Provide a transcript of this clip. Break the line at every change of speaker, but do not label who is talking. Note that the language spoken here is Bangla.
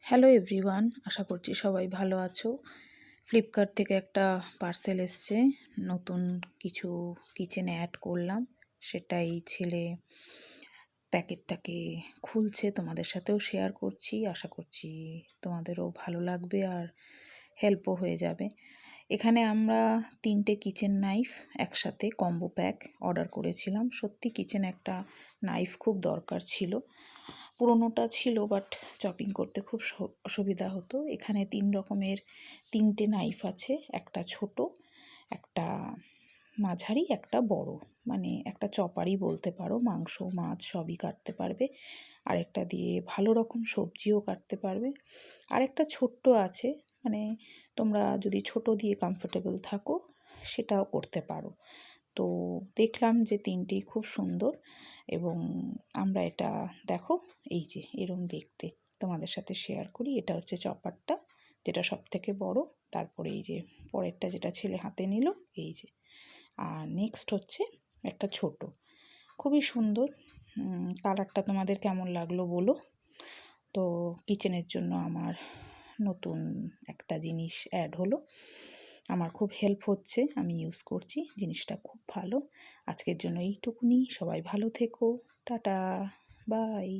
হ্যালো এভরিওয়ান, আশা করছি সবাই ভালো আছো। ফ্লিপকার্ট থেকে একটা পার্সেল এসছে, নতুন কিছু কিচেনে অ্যাড করলাম, সেটাই ছেলে প্যাকেটটাকে খুলছে, তোমাদের সাথেও শেয়ার করছি। আশা করছি তোমাদেরও ভালো লাগবে আর হেল্পও হয়ে যাবে। এখানে আমরা 3টে কিচেন নাইফ একসাথে কম্বো প্যাক অর্ডার করেছিলাম। সত্যি কিচেন একটা নাইফ খুব দরকার ছিল। পুরোনোটা ছিল বাট চপিং করতে খুব অসুবিধা হতো। এখানে 3 রকমের 3টে নাইফ আছে, একটা ছোট, একটা মাঝারি, একটা বড়, মানে একটা চপারই বলতে পারো, মাংস মাছ সবই কাটতে পারবে। আরেকটা দিয়ে ভালো রকম সবজিও কাটতে পারবে। আরেকটা ছোট্ট আছে, মানে তোমরা যদি ছোট দিয়ে কমফোর্টেবল থাকো সেটাও করতে পারো। তো দেখলাম যে 3টেই খুব সুন্দর এবং আমরা এটা দেখো এই যে এরম দেখতে তোমাদের সাথে শেয়ার করি। এটা হচ্ছে চপারটা, যেটা সব থেকে বড়। তারপরে এই যে পরেরটা যেটা ছেলে হাতে নিল, এই যে। আর নেক্সট হচ্ছে একটা ছোট, খুবই সুন্দর। কালারটা তোমাদের কেমন লাগলো বলো। তো কিচেনের জন্য আমার নতুন একটা জিনিস অ্যাড হলো, আমার খুব হেল্প হচ্ছে, আমি ইউজ করছি, জিনিসটা খুব ভালো। আজকের জন্য এইটুকুনি, সবাই ভালো থেকো, টাটা, বাই।